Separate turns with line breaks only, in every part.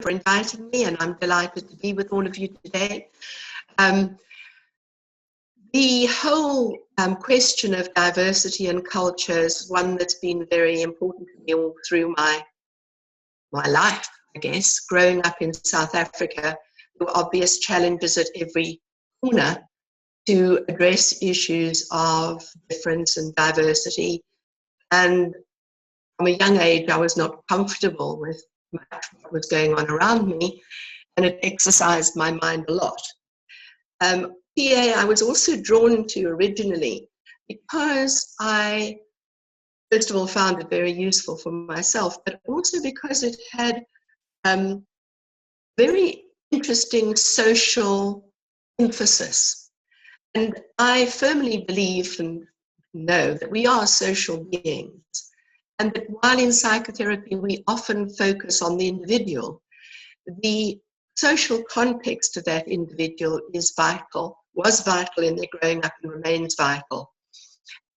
for inviting me, and I'm delighted to be with all of you today. The whole question of diversity and culture is one that's been very important to me all through my life, I guess. Growing up in South Africa, there were obvious challenges at every corner to address issues of difference and diversity. And from a young age, I was not comfortable with much what was going on around me, and it exercised my mind a lot. PA I was also drawn to originally because I, first of all, found it very useful for myself, but also because it had very interesting social emphasis. And I firmly believe and know that we are social beings, and that while in psychotherapy we often focus on the individual, the social context of that individual is vital, was vital in their growing up and remains vital.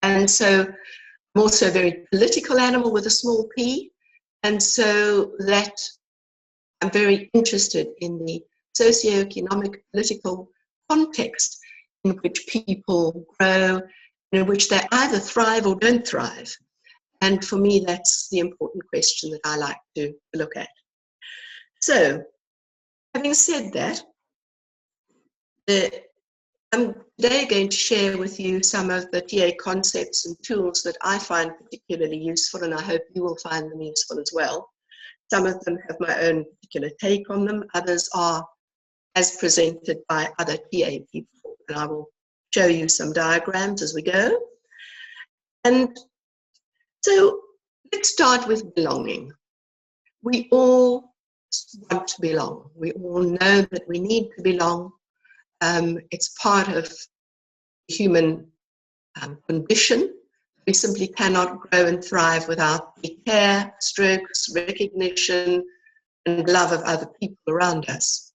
And so I'm also a very political animal with a small p, and so that I'm very interested in the socioeconomic political context in which people grow, in which they either thrive or don't thrive. And for me, that's the important question that I like to look at. So, having said that, I'm today going to share with you some of the TA concepts and tools that I find particularly useful, and I hope you will find them useful as well. Some of them have my own particular take on them, others are as presented by other TA people, and I will show you some diagrams as we go. And so let's start with belonging. We all want to belong. We all know that we need to belong. It's part of the human condition. We simply cannot grow and thrive without the care, strokes, recognition, and love of other people around us.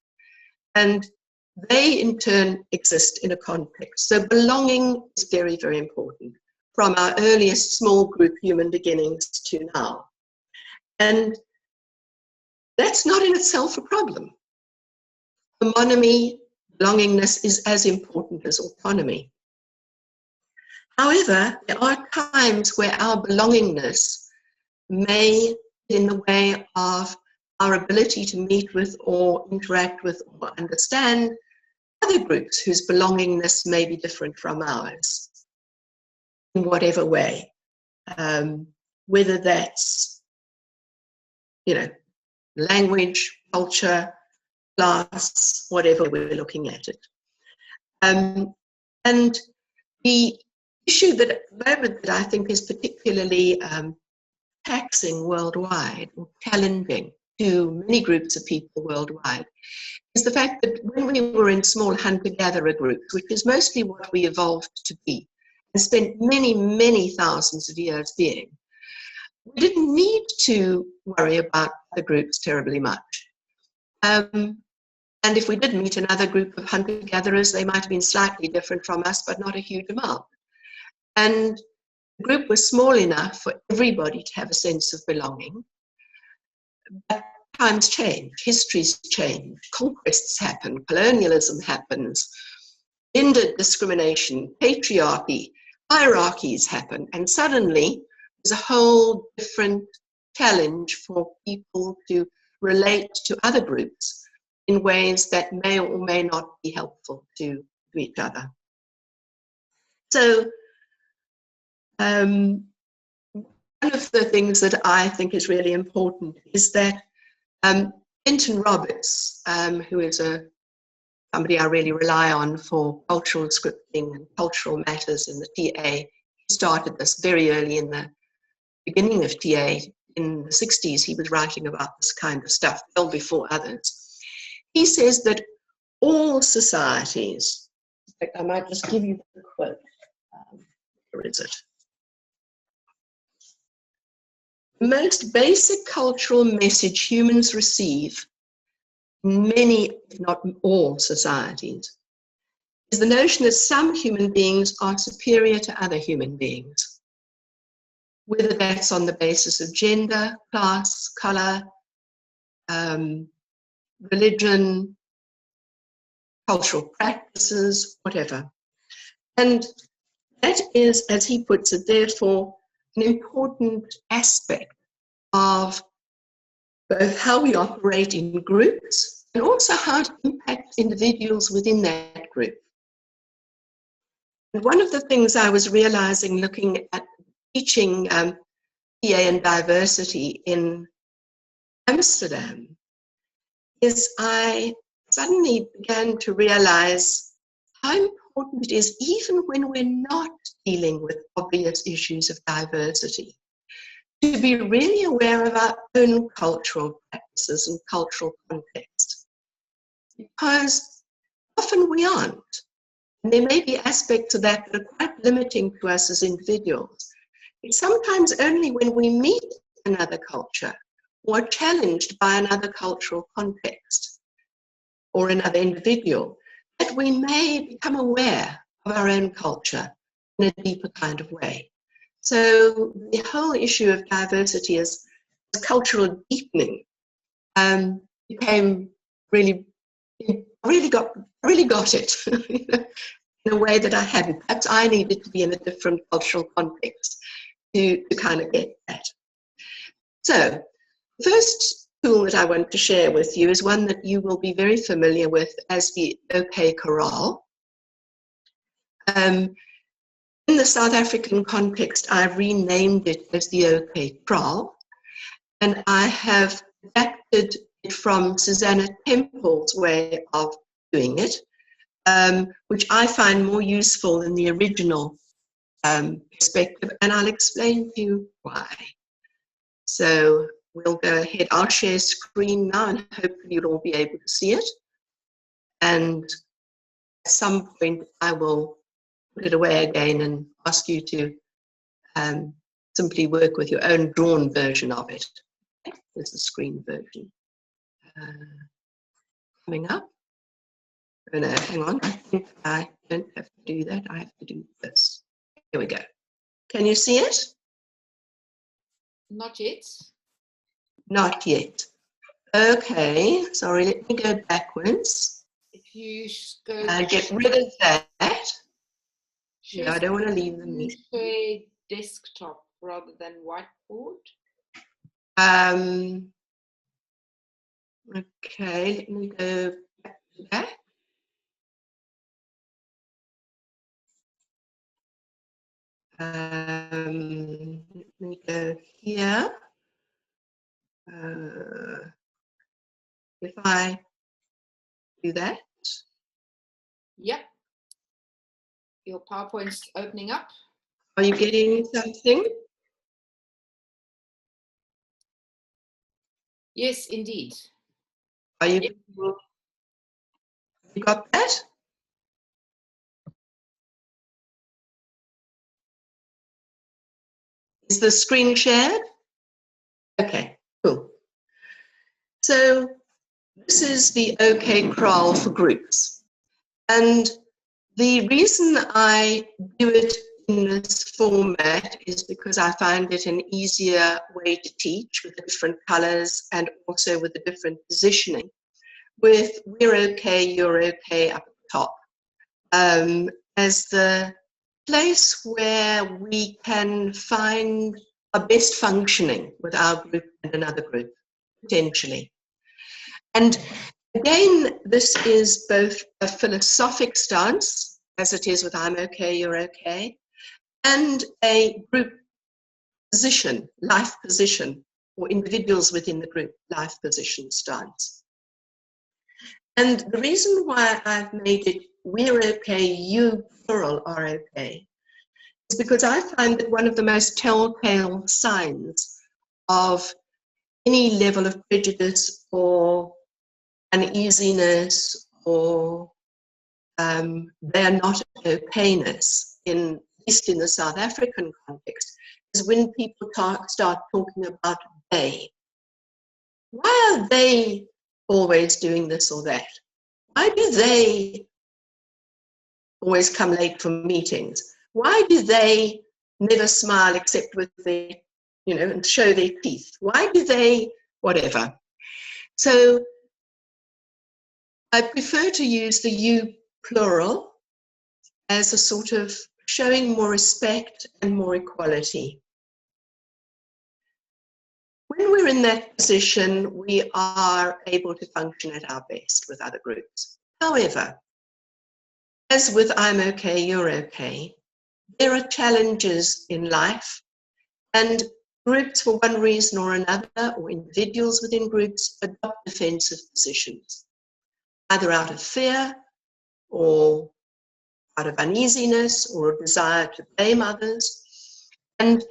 And they, in turn, exist in a context. So belonging is very, very important, from our earliest small group human beginnings to now. And that's not in itself a problem. Homonomy, belongingness is as important as autonomy. However, there are times where our belongingness may get in the way of our ability to meet with or interact with or understand other groups whose belongingness may be different from ours, in whatever way, whether that's, language, culture, class, whatever we're looking at it. And the issue that at the moment that I think is particularly taxing worldwide, or challenging to many groups of people worldwide, is the fact that when we were in small hunter-gatherer groups, which is mostly what we evolved to be, and spent many, many thousands of years being, we didn't need to worry about the groups terribly much. And if we did meet another group of hunter-gatherers, they might have been slightly different from us, but not a huge amount. And the group was small enough for everybody to have a sense of belonging. But times change, histories change, conquests happen, colonialism happens, gender discrimination, patriarchy, hierarchies happen, and suddenly there's a whole different challenge for people to relate to other groups in ways that may or may not be helpful to each other. So one of the things that I think is really important is that Benton Roberts, who is somebody I really rely on for cultural scripting and cultural matters in the TA, he started this very early in the beginning of TA. In the 60s, he was writing about this kind of stuff, well before others. He says that all societies, in fact, I might just give you the quote. Where is it? The most basic cultural message humans receive in many, if not all, societies is the notion that some human beings are superior to other human beings, whether that's on the basis of gender, class, color, religion, cultural practices, whatever. And that is, as he puts it, therefore, an important aspect of both how we operate in groups and also how to impact individuals within that group. And one of the things I was realizing looking at teaching PA and diversity in Amsterdam is I suddenly began to realize how important it is, even when we're not dealing with obvious issues of diversity, to be really aware of our own cultural practices and cultural context. Because often we aren't. And there may be aspects of that that are quite limiting to us as individuals. It's sometimes only when we meet another culture or are challenged by another cultural context or another individual that we may become aware of our own culture in a deeper kind of way. So the whole issue of diversity as cultural deepening became really got it in a way that I hadn't. Perhaps I needed to be in a different cultural context to kind of get that. So the first tool that I want to share with you is one that you will be very familiar with as the OK Corral. In the South African context, I've renamed it as the OK Kraal, and I have adapted it from Susanna Temple's way of doing it, which I find more useful than the original perspective, and I'll explain to you why. So we'll go ahead. I'll share screen now, and hopefully you'll all be able to see it. And at some point, I will put it away again and ask you to simply work with your own drawn version of it. There's the screen version. Coming up. Oh no, hang on. I think I don't have to do that. I have to do this. Here we go. Can you see it?
Not yet.
Not yet. Okay, sorry, let me go backwards.
If you go
get rid of that. No, I don't want to leave them.
Share desktop rather than whiteboard.
Okay, let me go back to that. Let me go here. If I do that.
Yep. Your PowerPoint's opening up.
Are you getting something?
Yes, indeed.
Are you? Yep. You got that? Is the screen shared? Okay, cool. So this is the OK Kraal for groups. And the reason I do it in this format is because I find it an easier way to teach with the different colors and also with the different positioning. With we're okay, you're okay up at the top. As the place where we can find our best functioning with our group and another group, potentially. And again, this is both a philosophic stance, as it is with I'm okay, you're okay, and a group position, life position, or individuals within the group life position stance. And the reason why I've made it we're okay, you plural are okay, is because I find that one of the most telltale signs of any level of prejudice or uneasiness or they're not okayness, at least in the South African context, is when people start talking about they. Why are they always doing this or that? Why do they always come late for meetings? Why do they never smile except with their, and show their teeth? Why do they, whatever? So I prefer to use the you plural as a sort of showing more respect and more equality. When we're in that position, we are able to function at our best with other groups. However, as with I'm okay, you're okay, there are challenges in life, and groups, for one reason or another, or individuals within groups, adopt defensive positions, either out of fear or out of uneasiness or a desire to blame others. And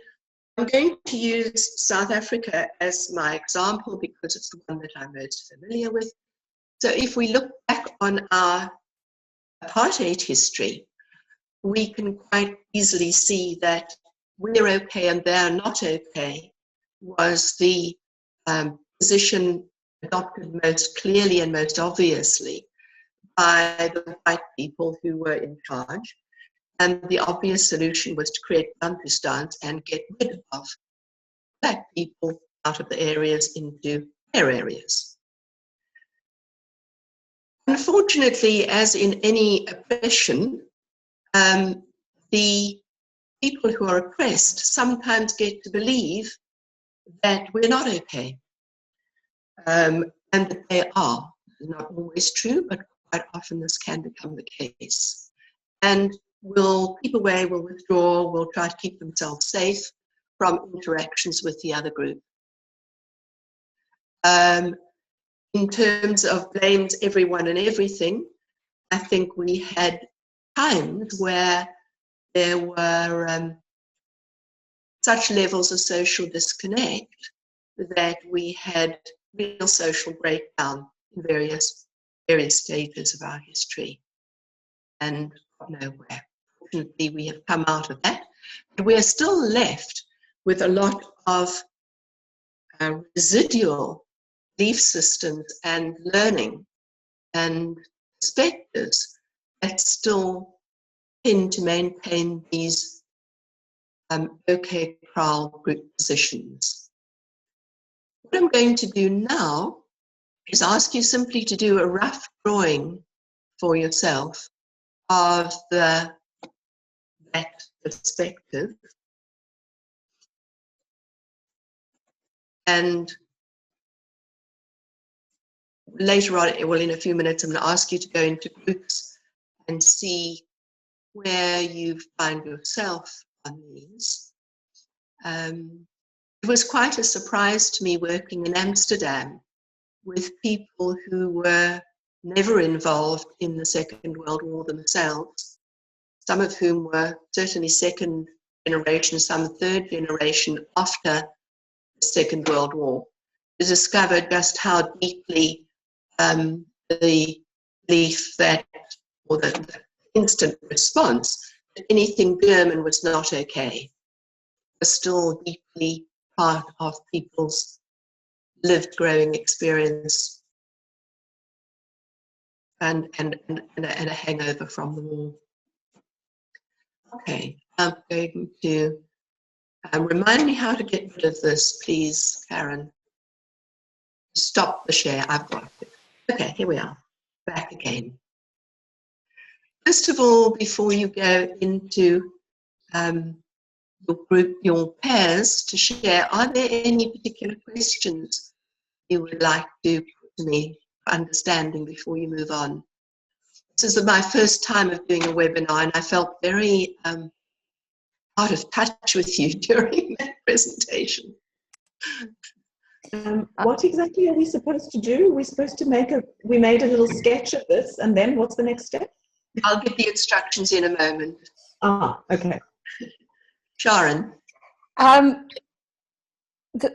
I'm going to use South Africa as my example because it's the one that I'm most familiar with. So if we look back on our apartheid history, we can quite easily see that we're okay and they're not okay was the position adopted most clearly and most obviously by the white people who were in charge. And the obvious solution was to create Bantustans and get rid of black people out of the areas into their areas. Unfortunately, as in any oppression, the people who are oppressed sometimes get to believe that we're not okay, and that they are. It's not always true, but quite often this can become the case. And will keep away, will withdraw, will try to keep themselves safe from interactions with the other group. In terms of blames everyone and everything, I think we had times where there were such levels of social disconnect that we had real social breakdown in various stages of our history and got nowhere. Fortunately, we have come out of that, but we are still left with a lot of residual belief systems and learning and perspectives that still tend to maintain these okay prowl group positions. What I'm going to do now is ask you simply to do a rough drawing for yourself of that perspective. And later on, well, in a few minutes, I'm going to ask you to go into groups and see where you find yourself on these. It was quite a surprise to me working in Amsterdam with people who were never involved in the Second World War themselves, some of whom were certainly second generation, some third generation after the Second World War, to discover just how deeply the belief that, or the instant response that anything German was not okay, was still deeply part of people's lived growing experience and a hangover from the war. Okay, I'm going to remind me how to get rid of this, please, Karen. Stop the share, I've got it. Okay, here we are, back again. First of all, before you go into your group, your pairs to share, are there any particular questions you would like to put to me for understanding before you move on? This is my first time of doing a webinar, and I felt very out of touch with you during that presentation.
What exactly are we supposed to do? We're supposed to we made a little sketch of this, and then what's the next step?
I'll give the instructions in a moment.
Ah, okay.
Sharon?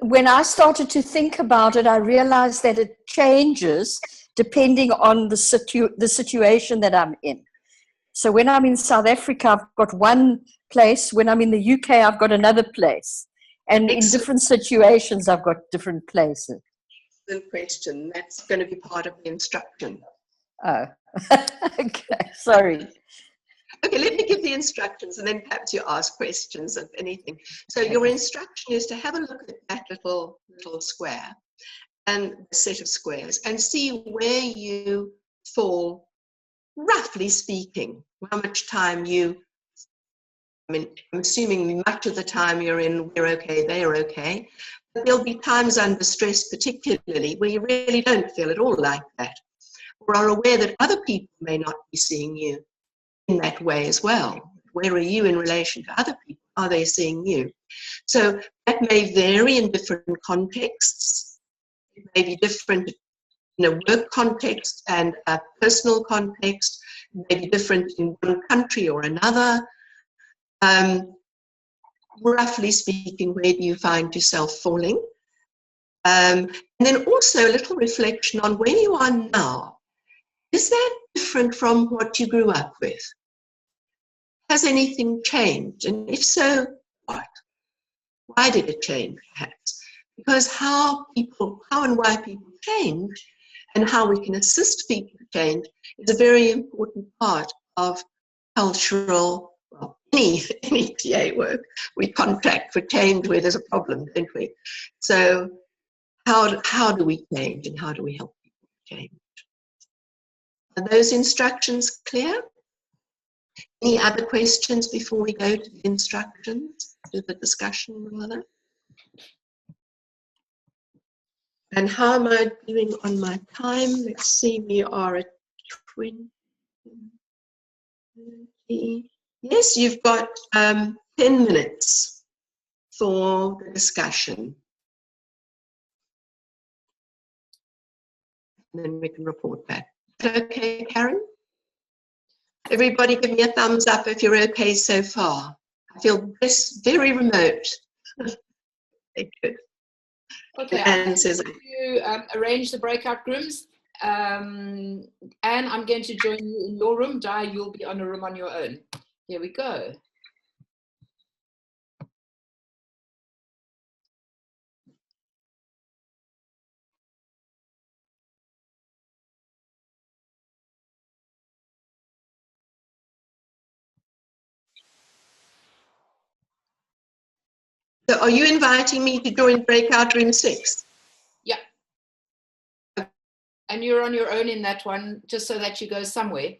When I started to think about it, I realized that it changes depending on the situation that I'm in. So when I'm in South Africa, I've got one place. When I'm in the UK, I've got another place. And in different situations, I've got different places.
Good question. That's going to be part of the instruction.
Oh, okay, sorry.
Okay, let me give the instructions and then perhaps you ask questions of anything. So your instruction is to have a look at that little square and a set of squares and see where you fall, roughly speaking, how much time I'm assuming much of the time you're in, we're okay, they're okay. But there'll be times under stress, particularly, where you really don't feel at all like that, or are aware that other people may not be seeing you in that way as well. Where are you in relation to other people? Are they seeing you? So that may vary in different contexts. It may be different in a work context and a personal context. It may be different in one country or another. Roughly speaking, where do you find yourself falling? And then also a little reflection on where you are now. Is that different from what you grew up with? Has anything changed? And if so, what? Why did it change, perhaps? Because how and why people change and how we can assist people to change is a very important part of cultural, well, any TA work. We contract for change where there's a problem, don't we? So how do we change and how do we help people change? Are those instructions clear? Any other questions before we go to the instructions, to the discussion rather? And how am I doing on my time? Let's see, we are at 20. Yes, you've got 10 minutes for the discussion. And then we can report back. Okay, Karen? Everybody give me a thumbs up if you're okay so far. I feel this very remote. Okay, good.
Okay, I'm going to arrange the breakout rooms. Anne, I'm going to join you in your room. Di, you'll be on a room on your own. Here we go.
So are you inviting me to join breakout room 6?
Yeah. And you're on your own in that one, just so that you go somewhere.